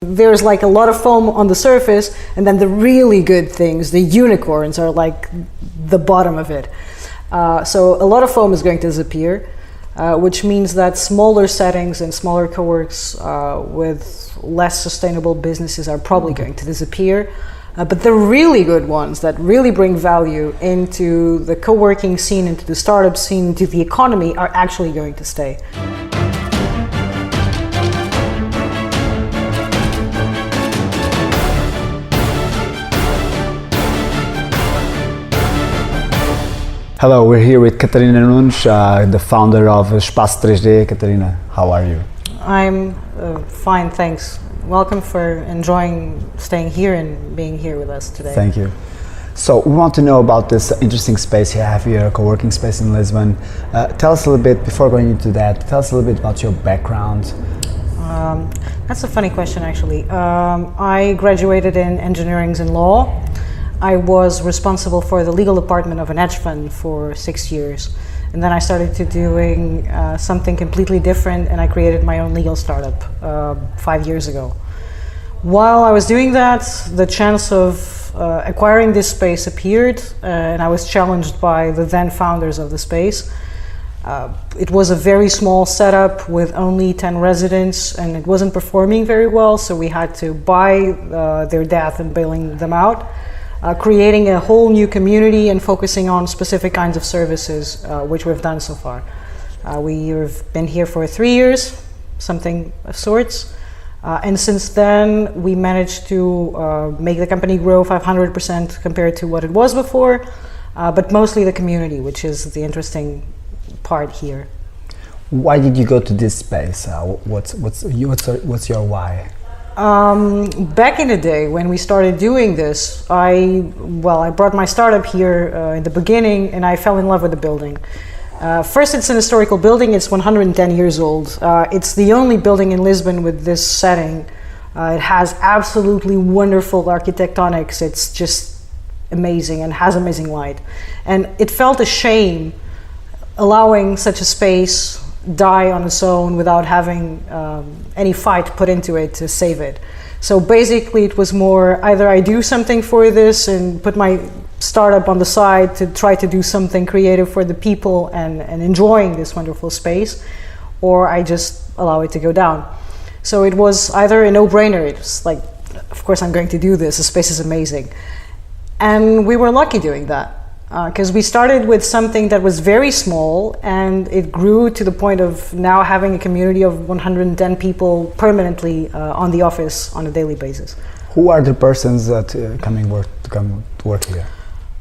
There's like a lot of foam on the surface, and then the really good things, the unicorns, are like the bottom of it. So a lot of foam is going to disappear, which means that smaller settings and smaller co-works with less sustainable businesses are probably going to disappear. But the really good ones that really bring value into the co-working scene, into the startup scene, into the economy are actually going to stay. Hello, we're here with Catarina Nunes, the founder of Space 3D. Catarina, how are you? I'm fine, thanks. Welcome for enjoying staying here and being here with us today. Thank you. So we want to know about this interesting space you have here, a co-working space in Lisbon. Tell us a little bit, before going into that, tell us a little bit about your background. That's a funny question, actually. I graduated in engineering and law. I was responsible for the legal department of an hedge fund for 6 years. And then I started to doing something completely different, and I created my own legal startup 5 years ago. While I was doing that, the chance of acquiring this space appeared, and I was challenged by the then founders of the space. It was a very small setup with only 10 residents, and it wasn't performing very well, so we had to buy their death and bailing them out. Creating a whole new community and focusing on specific kinds of services, which we've done so far. We've been here for 3 years, something of sorts, and since then we managed to make the company grow 500% compared to what it was before, but mostly the community, which is the interesting part here. Why did you go to this space? What's your why? Back in the day when we started doing this, I brought my startup here in the beginning, and I fell in love with the building. First, it's an historical building. It's 110 years old. It's the only building in Lisbon with this setting. It has absolutely wonderful architectonics. It's just amazing and has amazing light. And it felt a shame allowing such a space die on its own without having any fight put into it to save it. So basically it was more either I do something for this and put my startup on the side to try to do something creative for the people and enjoying this wonderful space, or I just allow it to go down. So it was either a no-brainer. It was like, of course I'm going to do this, the space is amazing. And we were lucky doing that. Because we started with something that was very small, and it grew to the point of now having a community of 110 people permanently on the office on a daily basis. Who are the persons that come to work here?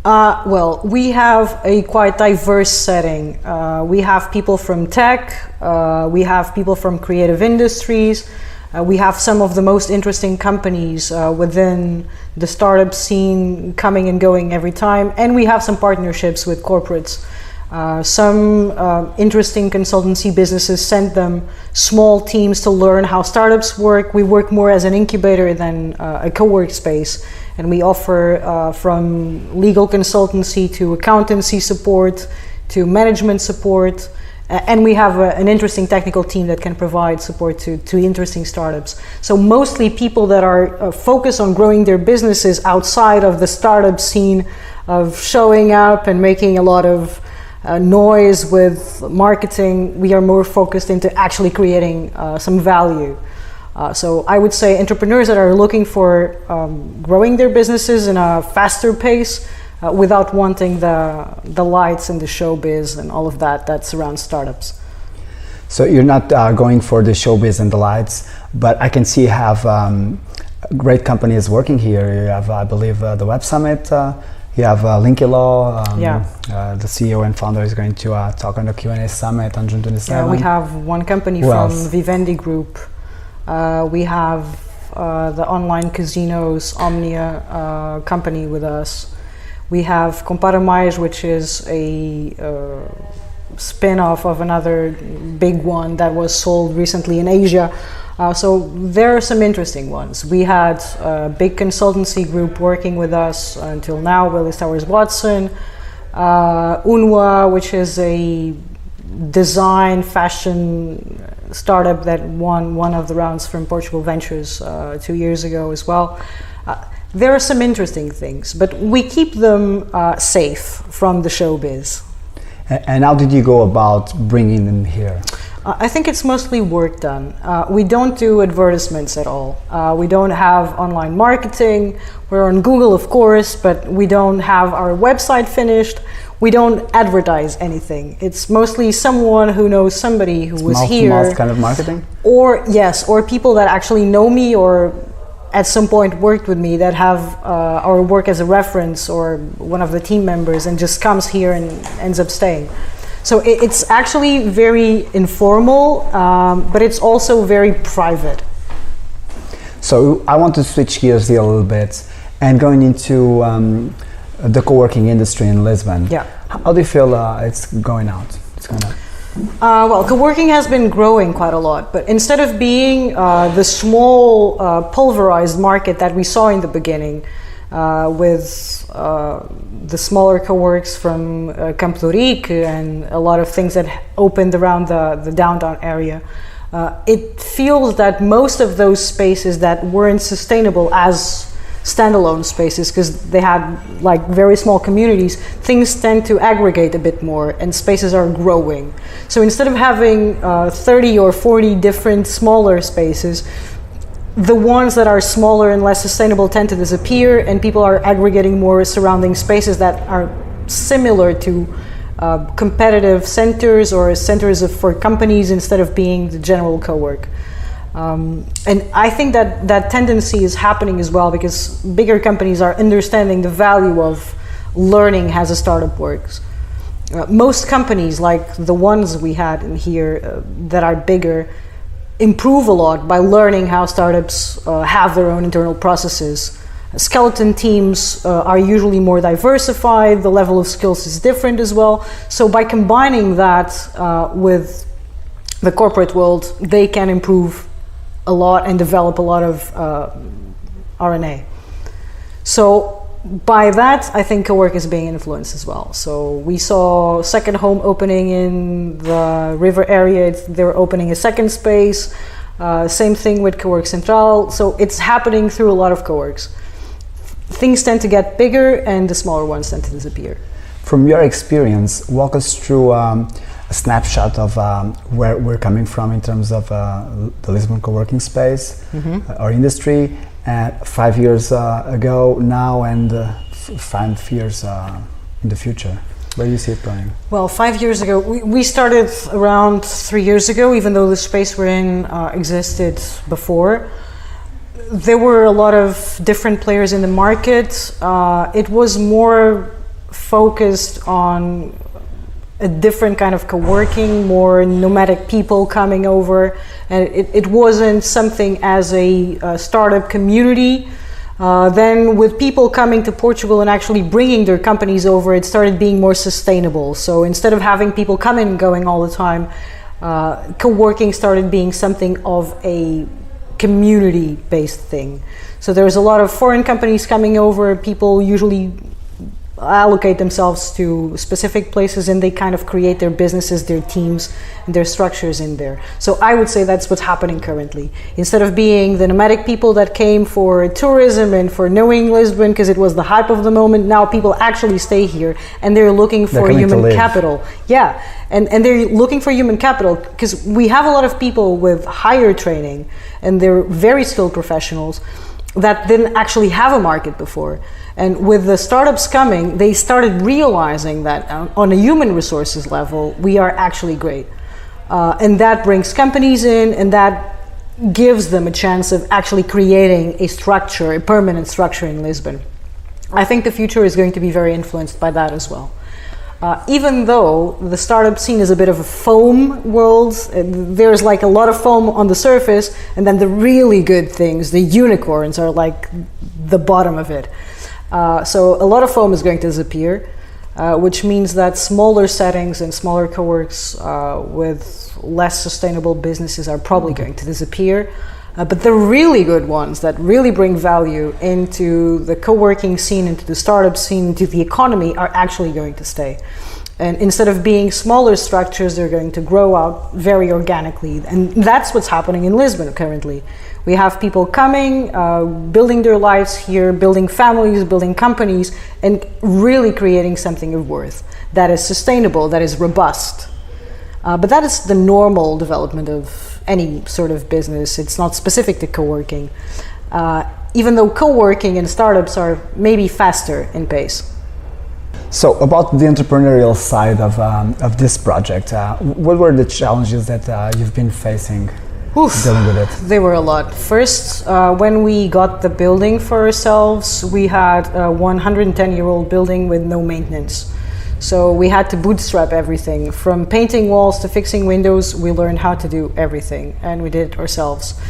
Well, we have a quite diverse setting. We have people from tech, we have people from creative industries, we have some of the most interesting companies within the startup scene coming and going every time, and we have some partnerships with corporates. Some interesting consultancy businesses send them small teams to learn how startups work. We work more as an incubator than a co-work space, and we offer from legal consultancy to accountancy support to management support. And we have an interesting technical team that can provide support to interesting startups. So mostly people that are focused on growing their businesses outside of the startup scene of showing up and making a lot of noise with marketing. We are more focused into actually creating some value. So I would say entrepreneurs that are looking for growing their businesses in a faster pace, without wanting the lights and the showbiz and all of that surrounds startups. So you're not going for the showbiz and the lights, but I can see you have great companies working here. You have, I believe, the Web Summit. You have Linky Law. The CEO and founder is going to talk on the Q&A Summit on June 27th. Yeah, we have one company from Vivendi Group. We have the online casinos Omnia company with us. We have Compara Mais, which is a spin-off of another big one that was sold recently in Asia. So there are some interesting ones. We had a big consultancy group working with us until now, Willis Towers Watson. Unwa, which is a design fashion startup that won one of the rounds from Portugal Ventures 2 years ago as well. There are some interesting things, but we keep them safe from the showbiz. And how did you go about bringing them here? I think it's mostly work done. We don't do advertisements at all. We don't have online marketing. We're on Google, of course, but we don't have our website finished. We don't advertise anything. It's mostly someone who knows somebody who was here. Mouth-to-mouth kind of marketing? Or people that actually know me or at some point worked with me that have our work as a reference, or one of the team members, and just comes here and ends up staying. So it's actually very informal, but it's also very private. So I want to switch gears here a little bit and going into the co-working industry in Lisbon. Yeah. How do you feel it's going out? Well, co-working has been growing quite a lot, but instead of being the small pulverized market that we saw in the beginning with the smaller co-works from Campo de Rique and a lot of things that opened around the downtown area, it feels that most of those spaces that weren't sustainable as standalone spaces, because they had like very small communities, things tend to aggregate a bit more and spaces are growing. So instead of having 30 or 40 different smaller spaces, the ones that are smaller and less sustainable tend to disappear, and people are aggregating more surrounding spaces that are similar to competitive centers or centers for companies instead of being the general co-work. And I think that tendency is happening as well because bigger companies are understanding the value of learning how a startup works. Most companies, like the ones we had in here that are bigger, improve a lot by learning how startups have their own internal processes. Skeleton teams are usually more diversified, the level of skills is different as well. So by combining that with the corporate world, they can improve a lot and develop a lot of RNA. So by that, I think co-work is being influenced as well. So we saw Second Home opening in the river area. They were opening a second space. Same thing with Cowork Central. So it's happening through a lot of co-works. Things tend to get bigger and the smaller ones tend to disappear. From your experience, walk us through a snapshot of where we're coming from in terms of the Lisbon co-working space, our industry, 5 years ago now, and 5 years in the future. Where do you see it going? Well, 5 years ago, we started around 3 years ago, even though the space we're in existed before. There were a lot of different players in the market. It was more focused on a different kind of co-working, more nomadic people coming over, and it wasn't something as a startup community. Then with people coming to Portugal and actually bringing their companies over, it started being more sustainable. So instead of having people coming and going all the time, co-working started being something of a community-based thing. So there's a lot of foreign companies coming over. People usually allocate themselves to specific places and they kind of create their businesses, their teams, and their structures in there. So I would say that's what's happening currently. Instead of being the nomadic people that came for tourism and for knowing Lisbon because it was the hype of the moment, now people actually stay here and they're looking for human capital. Yeah, and they're looking for human capital because we have a lot of people with higher training and they're very skilled professionals that didn't actually have a market before. And with the startups coming, they started realizing that on a human resources level, we are actually great. And that brings companies in, and that gives them a chance of actually creating a structure, a permanent structure in Lisbon. I think the future is going to be very influenced by that as well. Even though the startup scene is a bit of a foam world, there's like a lot of foam on the surface, and then the really good things, the unicorns, are like the bottom of it. So a lot of foam is going to disappear, which means that smaller settings and smaller co-works with less sustainable businesses are probably going to disappear. But the really good ones that really bring value into the co-working scene, into the startup scene, into the economy are actually going to stay. And instead of being smaller structures, they're going to grow out very organically. And that's what's happening in Lisbon currently. We have people coming, building their lives here, building families, building companies, and really creating something of worth that is sustainable, that is robust. But that is the normal development of any sort of business. It's not specific to co-working. Even though co-working and startups are maybe faster in pace. So about the entrepreneurial side of this project, what were the challenges that you've been facing dealing with it? They were a lot. First, when we got the building for ourselves, we had a 110-year-old building with no maintenance. So we had to bootstrap everything. From painting walls to fixing windows, we learned how to do everything, and we did it ourselves.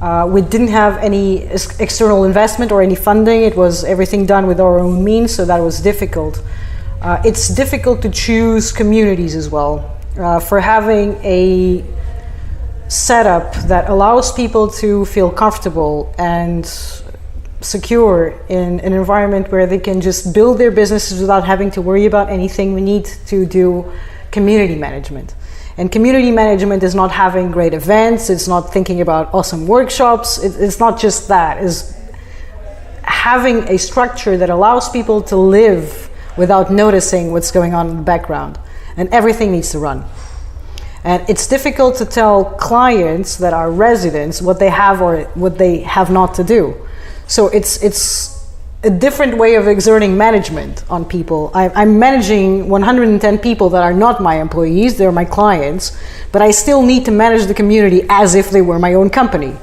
We didn't have any external investment or any funding. It was everything done with our own means, so that was difficult. It's difficult to choose communities as well. For having a setup that allows people to feel comfortable and secure in an environment where they can just build their businesses without having to worry about anything, we need to do community management. And community management is not having great events, it's not thinking about awesome workshops, it's not just that. It's having a structure that allows people to live without noticing what's going on in the background. And everything needs to run. And it's difficult to tell clients that are residents what they have or what they have not to do. So it's a different way of exerting management on people. I'm managing 110 people that are not my employees, they're my clients, but I still need to manage the community as if they were my own company.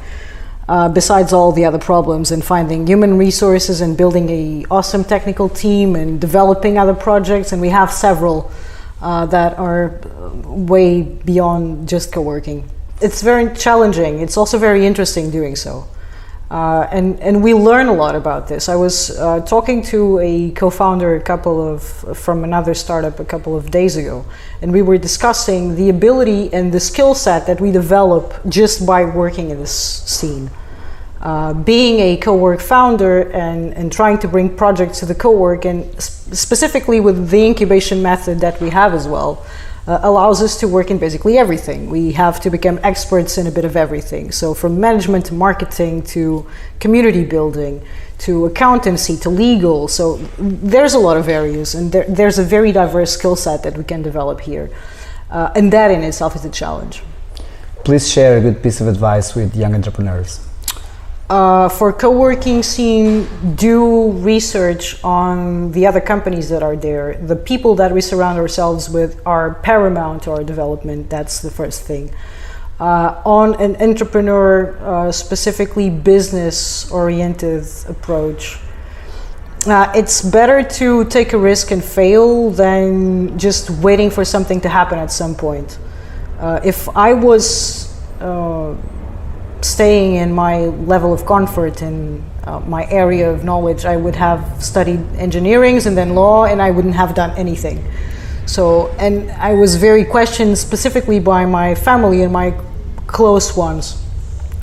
Besides all the other problems and finding human resources and building an awesome technical team and developing other projects, and we have several that are way beyond just co-working. It's very challenging. It's also very interesting doing so. And we learn a lot about this. I was talking to a co-founder from another startup a couple of days ago, and we were discussing the ability and the skill set that we develop just by working in this scene. Being a co-work founder and trying to bring projects to the co-work, and specifically with the incubation method that we have as well, allows us to work in basically everything. We have to become experts in a bit of everything. So from management to marketing to community building to accountancy to legal. So there's a lot of areas, and there's a very diverse skill set that we can develop here. And that in itself is a challenge. Please share a good piece of advice with young entrepreneurs. For co-working scene, do research on the other companies that are there. The people that we surround ourselves with are paramount to our development. That's the first thing. On an entrepreneur, specifically business-oriented approach, it's better to take a risk and fail than just waiting for something to happen at some point. If I was staying in my level of comfort in my area of knowledge, I would have studied engineering and then law, and I wouldn't have done anything. So, and I was very questioned specifically by my family and my close ones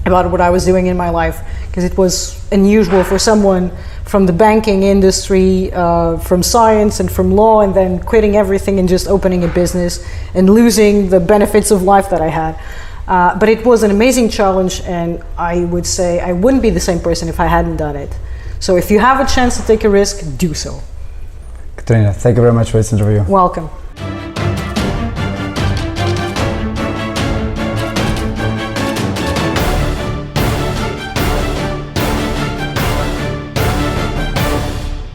about what I was doing in my life, because it was unusual for someone from the banking industry, from science and from law, and then quitting everything and just opening a business and losing the benefits of life that I had. But it was an amazing challenge, and I would say I wouldn't be the same person if I hadn't done it. So if you have a chance to take a risk, do so. Catarina, thank you very much for this interview. Welcome.